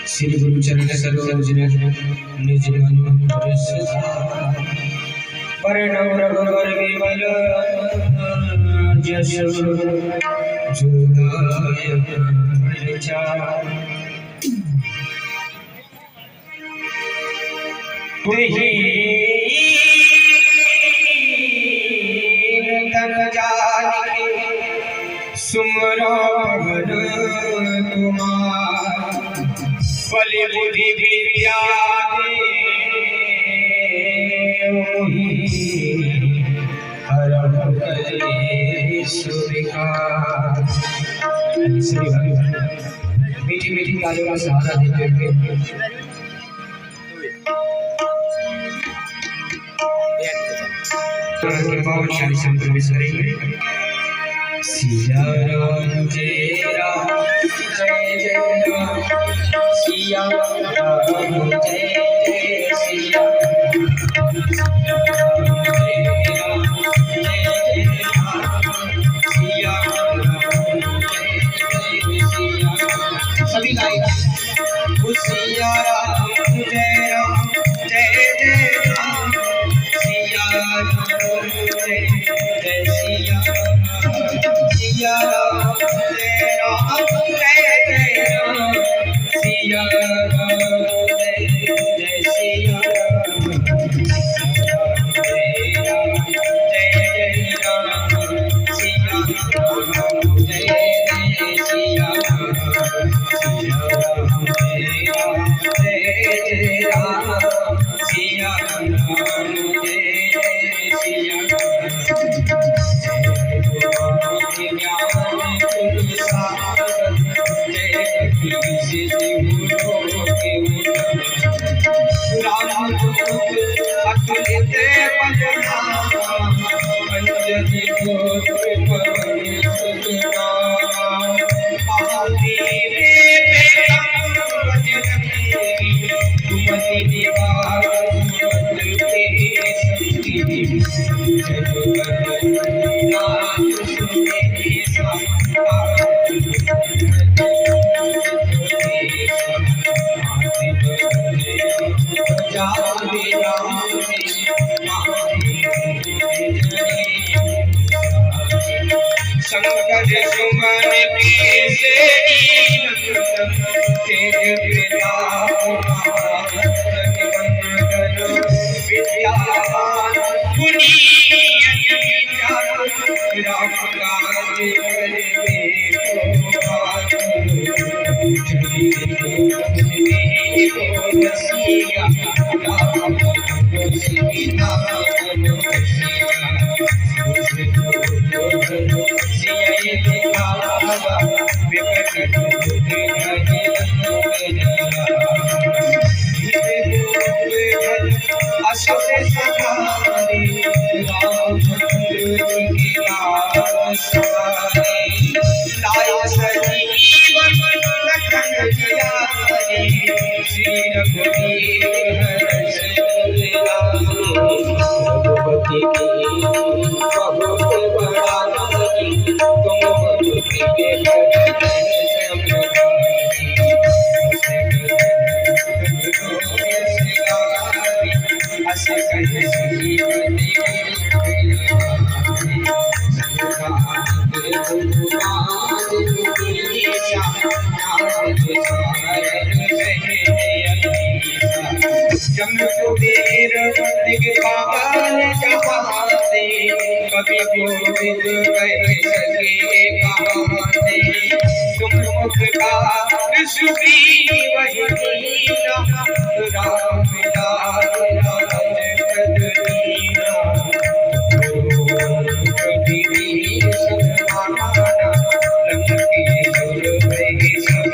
श्री गुरु चरण सरोज निज मन परिणव रघुवर विमल जस जोदाय प्रचार तन जानिके सुमरो भवन कुमार बलि बुद्धि विद्या हरम कलेश्वरिकार। मीठी मीठी तालियों का सहारा देते हुए पावनशाली संत प्रवेश करेंगे। सिया राम जय राम जय जय राम सिया राम जय जय सिया सभी गाइड सिया राम जय जय राम सिया राम जय जय सिया सिया राम जय जय राम सिया राम जय जय सिया शंकर सुमन केसरी तेज प्रताप विद्यावान गुणी राम काज जमशुदीर दिग्पाल जहाते कवि गोविंद कह सके कहाते तुम मुख का सुग्रीव वही मीरा राम लाल राजपद दीना कभी समाना लंके सुर में सब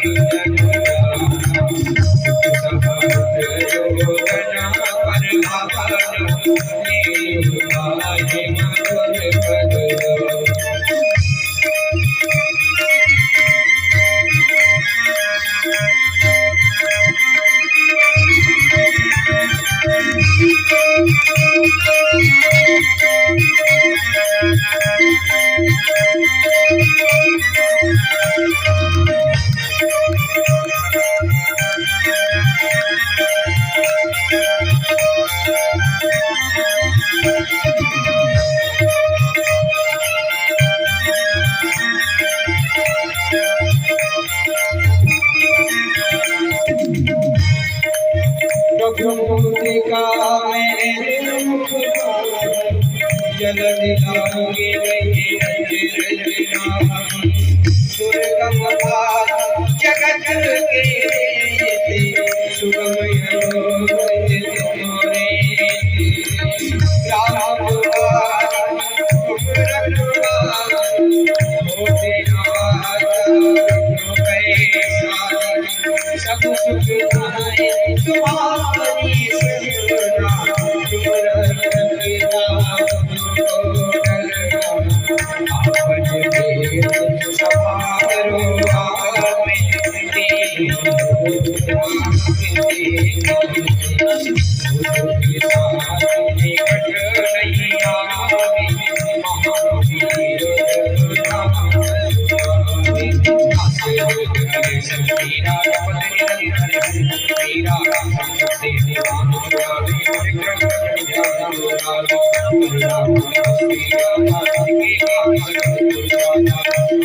सब सुख आए तुम्हारी सजना तुम रखे आपन देव सवारो आपे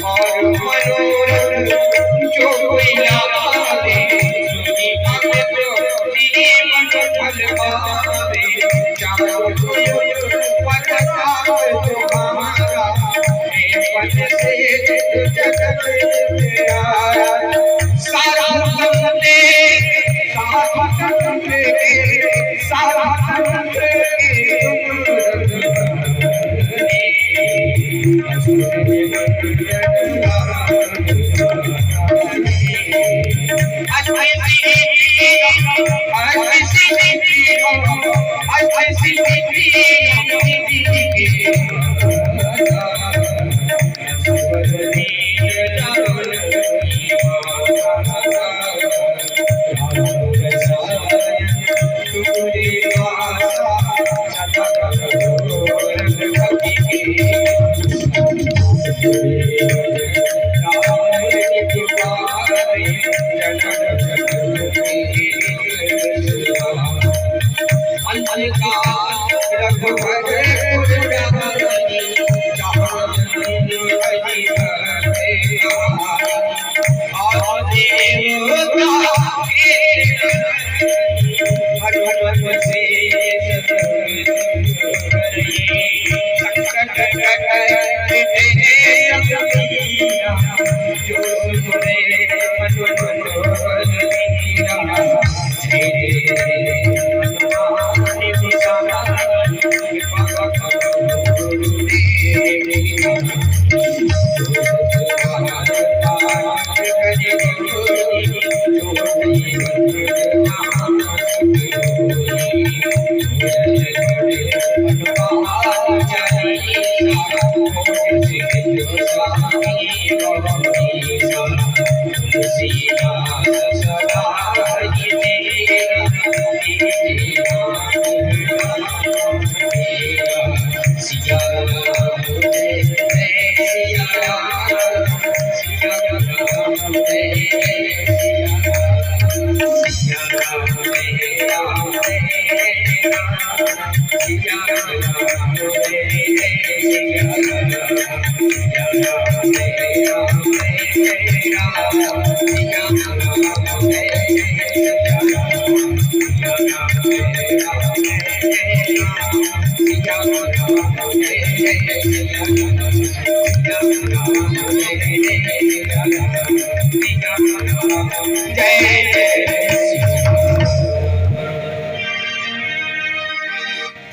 और मनोरथ जो कोई लागे सुनी भगत जीवन फल पावे चारों पता तुम्हारा पद से जगत सारा संते सारा संते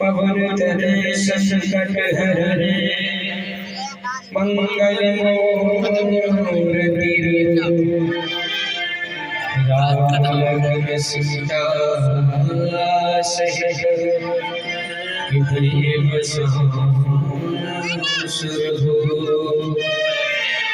पवन तनय संकट हरने मंगल मूर्ति राम लखन सीता सहित हृदय बसहु सुरभु